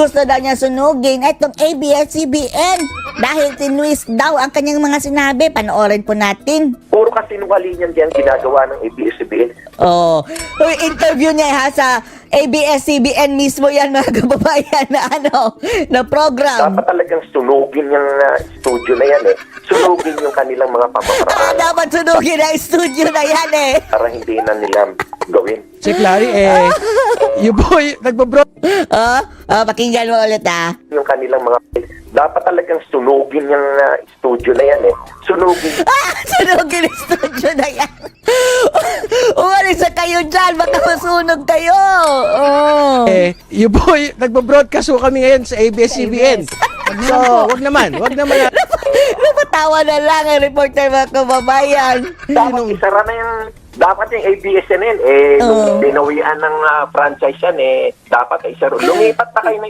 Gusto daw niya sunugin itong ABS-CBN dahil tinwist daw ang kanyang mga sinabi. Panoorin po natin. Puro kasinungalingan diyan ginagawa ng ABS-CBN. Oh, interview niya ha sa ABS-CBN mismo yan mga kababayan na na program. Dapat talagang sunugin yung studio na yan Sunugin yung kanilang mga pamamaraan Dapat sunugin ang studio na yan para hindi na nila gawin. Si Clary, yung boy, nagbabro... Pakinggan mo ulit Yung kanilang mga... Dapat talagang sunugin yung studio na yan Sunugin. Sunugin ang studio na yan. Umalis na kayo dyan, baka masunog kayo. Oh. Yung boy, nagbabroadcast ko kami ngayon sa ABS-CBN. So, wag naman. Napatawa na lang ang reporter mga kababayan. Dapat isara na yung... Dapat yung ABS-CBN nung binawian ng franchise yan dapat isara. Lumipat na kayo na